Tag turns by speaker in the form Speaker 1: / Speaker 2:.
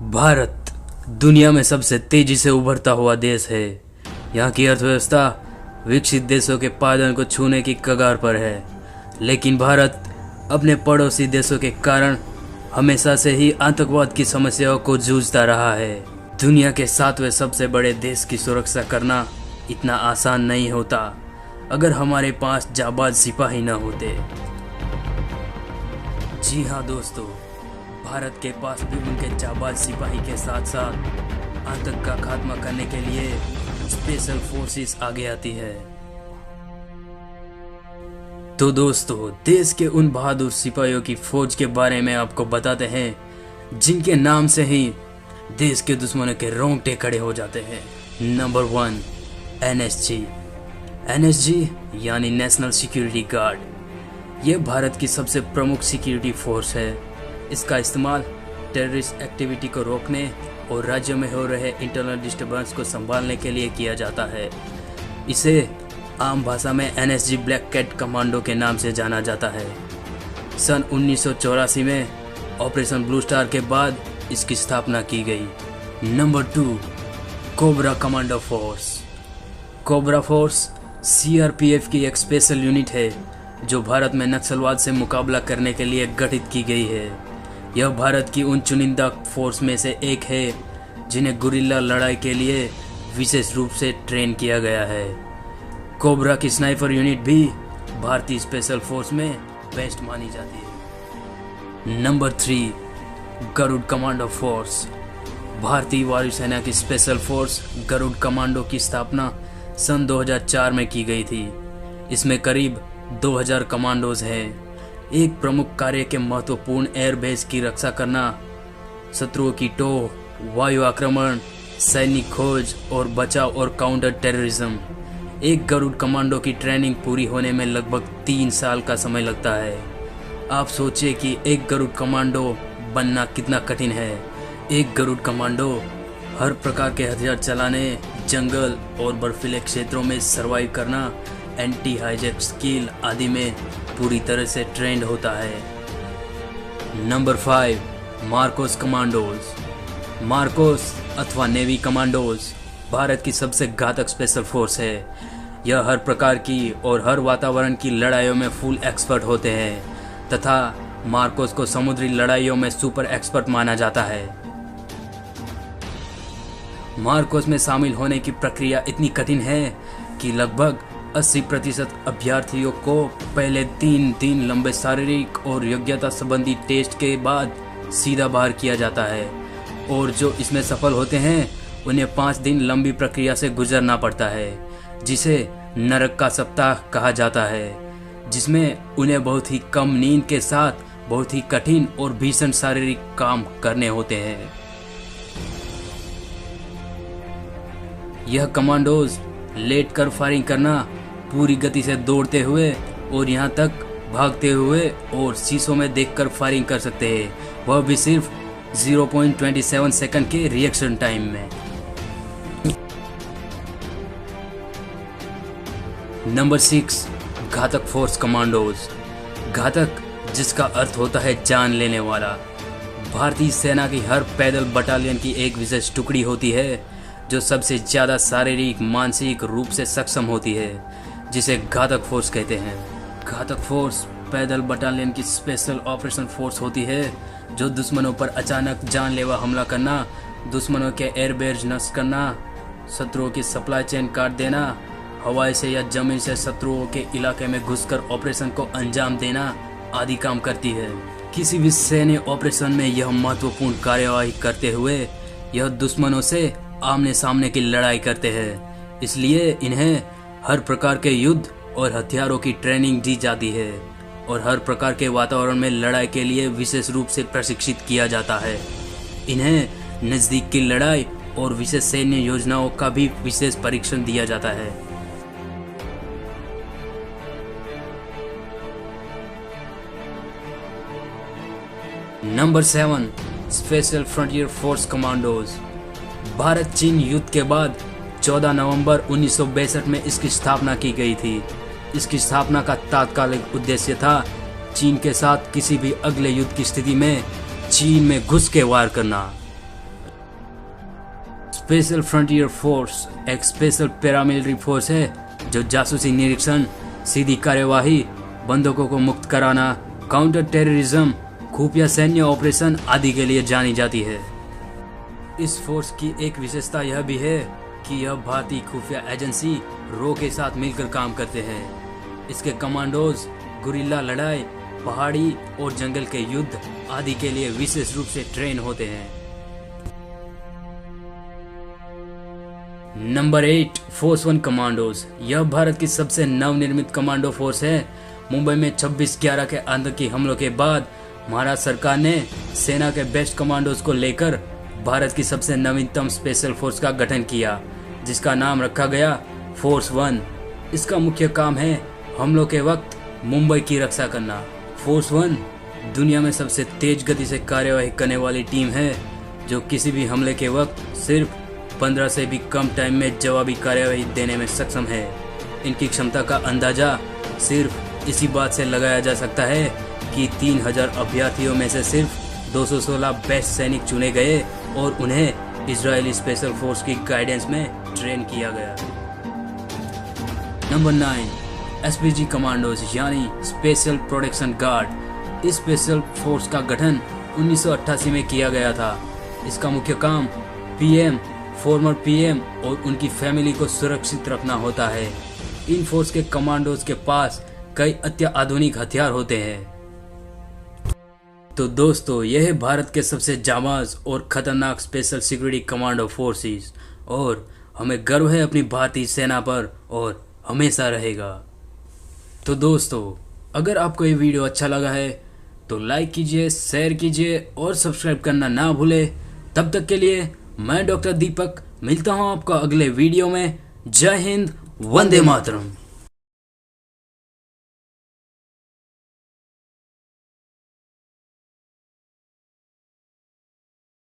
Speaker 1: भारत दुनिया में सबसे तेजी से उभरता हुआ देश है। यहाँ की अर्थव्यवस्था विकसित देशों के पायदान को छूने की कगार पर है, लेकिन भारत अपने पड़ोसी देशों के कारण हमेशा से ही आतंकवाद की समस्याओं को जूझता रहा है। दुनिया के 7वें सबसे बड़े देश की सुरक्षा करना इतना आसान नहीं होता अगर हमारे पास जाबाज सिपाही न होते। जी हाँ दोस्तों, भारत के पास भी उनके जाबाज सिपाही के साथ साथ आतंक का खात्मा करने के लिए स्पेशल फोर्सेस आगे आती है। तो दोस्तों, देश के उन बहादुर सिपाहियों की फौज के बारे में आपको बताते हैं जिनके नाम से ही देश के दुश्मनों के रोंगटे खड़े हो जाते हैं। Number 1, NSG। NSG यानी नेशनल सिक्योरिटी गार्ड। यह भारत की सबसे प्रमुख सिक्योरिटी फोर्स है। इसका इस्तेमाल टेररिस्ट एक्टिविटी को रोकने और राज्यों में हो रहे इंटरनल डिस्टर्बेंस को संभालने के लिए किया जाता है। इसे आम भाषा में NSG ब्लैक कैट कमांडो के नाम से जाना जाता है। सन 1984 में ऑपरेशन ब्लू स्टार के बाद इसकी स्थापना की गई। Number 2, cobra commando force. Cobra force CRPF की एक स्पेशल यूनिट है जो भारत में नक्सलवाद से मुकाबला करने के लिए गठित की गई है। यह भारत की उन चुनिंदा फोर्स में से एक है जिन्हें गुरिल्ला लड़ाई के लिए विशेष रूप से ट्रेन किया गया है। कोबरा की स्नाइपर यूनिट भी भारतीय स्पेशल फोर्स में बेस्ट मानी जाती है। Number 3, Garud commando force. भारतीय वायुसेना की स्पेशल फोर्स गरुड़ कमांडो की स्थापना सन 2004 में की गई थी। इसमें करीब 2000 कमांडोज हैं। एक प्रमुख कार्य के महत्वपूर्ण एयरबेस की रक्षा करना, शत्रुओं की टो, वायु आक्रमण, सैनिक खोज और बचाव और काउंटर टेररिज्म। एक गरुड़ कमांडो की ट्रेनिंग पूरी होने में लगभग 3 साल का समय लगता है। आप सोचिए कि एक गरुड़ कमांडो बनना कितना कठिन है। एक गरुड़ कमांडो हर प्रकार के हथियार चलाने, जंगल और बर्फीले क्षेत्रों में सर्वाइव करना, एंटी हाईजैक स्किल आदि में पूरी तरह से ट्रेंड होता है। Number 5, Marcos commandos. मार्कोस अथवा नेवी कमांडोज भारत की सबसे घातक स्पेशल फोर्स है। यह हर प्रकार की और हर वातावरण की लड़ाइयों में फुल एक्सपर्ट होते हैं तथा मार्कोस को समुद्री लड़ाइयों में सुपर एक्सपर्ट माना जाता है। मार्कोस में शामिल होने की प्रक्रिया इतनी कठिन है कि लगभग 80% अभ्यर्थियों को पहले 3 दिन लंबे शारीरिक और योग्यता संबंधी टेस्ट के बाद सीधा बाहर किया जाता है, और जो इसमें सफल होते हैं उन्हें 5 दिन लंबी प्रक्रिया से गुजरना पड़ता है, जिसे नरक का सप्ताह कहा जाता है, जिसमें उन्हें बहुत ही कम नींद के साथ बहुत ही कठिन और भीषण शारीरिक काम करने होते हैं। यह कमांडोज लेट कर फायरिंग करना, पूरी गति से दौड़ते हुए और यहाँ तक भागते हुए और शीशों में देखकर फायरिंग कर सकते हैं, वह भी सिर्फ 0.27 सेकंड के रिएक्शन टाइम में। नंबर 6, घातक फोर्स कमांडोज। घातक जिसका अर्थ होता है जान लेने वाला। भारतीय सेना की हर पैदल बटालियन की एक विशेष टुकड़ी होती है जो सबसे ज़्यादा शारीरिक मानसिक रूप से सक्षम होती है, जिसे घातक फोर्स कहते हैं। घातक फोर्स पैदल बटालियन की स्पेशल ऑपरेशन फोर्स होती है जो दुश्मनों पर अचानक जानलेवा हमला करना, दुश्मनों के एयरबेस नष्ट करना, शत्रुओं की सप्लाई चेन काट देना, हवाई से या जमीन से शत्रुओं के इलाके में घुसकर ऑपरेशन को अंजाम देना आदि काम करती है। किसी भी सैन्य ऑपरेशन में यह महत्वपूर्ण कार्यवाही करते हुए यह दुश्मनों से आमने सामने की लड़ाई करते हैं, इसलिए इन्हें हर प्रकार के युद्ध और हथियारों की ट्रेनिंग दी जाती है और हर प्रकार के वातावरण में लड़ाई के लिए विशेष रूप से प्रशिक्षित किया जाता है। इन्हें नज़दीक की लड़ाई और विशेष सैन्य योजनाओं का भी विशेष परीक्षण दिया जाता है। Number 7, special frontier force commandos. Bharat चीन युद्ध के बाद 14 नवंबर 1962 में इसकी स्थापना की गई थी। इसकी स्थापना का तात्कालिक उद्देश्य था चीन के साथ किसी भी अगले युद्ध की स्थिति में चीन में घुस के वार करना। स्पेशल फ्रंटियर फोर्स एक स्पेशल पैरामिलिट्री फोर्स है जो जासूसी निरीक्षण, सीधी कार्यवाही, बंधकों को मुक्त कराना, काउंटर टेररिज्म, खुफिया सैन्य ऑपरेशन आदि के लिए जानी जाती है। इस फोर्स की एक विशेषता यह भी है कि यह भारतीय खुफिया एजेंसी रो के साथ मिलकर काम करते हैं। इसके कमांडोज गुरिल्ला लड़ाई, पहाड़ी और जंगल के युद्ध आदि के लिए विशेष रूप से ट्रेन होते हैं। Number 8 force 1 commandos. यह भारत की सबसे नवनिर्मित कमांडो फोर्स है। मुंबई में 26/11 के आतंकी हमलों के बाद महाराष्ट्र सरकार ने सेना के बेस्ट कमांडोज को लेकर भारत की सबसे नवीनतम स्पेशल फोर्स का गठन किया, जिसका नाम रखा गया फोर्स 1। इसका मुख्य काम है हमलों के वक्त मुंबई की रक्षा करना। फोर्स 1 दुनिया में सबसे तेज गति से कार्यवाही करने वाली टीम है, जो किसी भी हमले के वक्त सिर्फ 15 से भी कम टाइम में जवाबी कार्यवाही देने में सक्षम है। इनकी क्षमता का अंदाजा सिर्फ इसी बात से लगाया जा सकता है कि 3000 अभ्यर्थियों में से सिर्फ 216 बेस्ट सैनिक चुने गए और उन्हें इजरायली स्पेशल फोर्स की गाइडेंस में ट्रेन किया गया। नंबर 9 एसपीजी कमांडोज यानी स्पेशल प्रोटेक्शन गार्ड। इस स्पेशल फोर्स का गठन 1988 में किया गया था। इसका मुख्य काम पीएम, फॉर्मर पीएम और उनकी फैमिली को सुरक्षित रखना होता है। इन फोर्स के कमांडोज के पास कई अत्याधुनिक हथियार होते हैं। तो दोस्तों, यह है भारत के सबसे जाबाज और खतरनाक स्पेशल सिक्योरिटी कमांडो फोर्सेस और हमें गर्व है अपनी भारतीय सेना पर और हमेशा रहेगा। तो दोस्तों, अगर आपको ये वीडियो अच्छा लगा है तो लाइक कीजिए, शेयर कीजिए और सब्सक्राइब करना ना भूले। तब तक के लिए मैं डॉक्टर दीपक मिलता हूँ आपको अगले वीडियो में। जय हिंद, वंदे मातरम।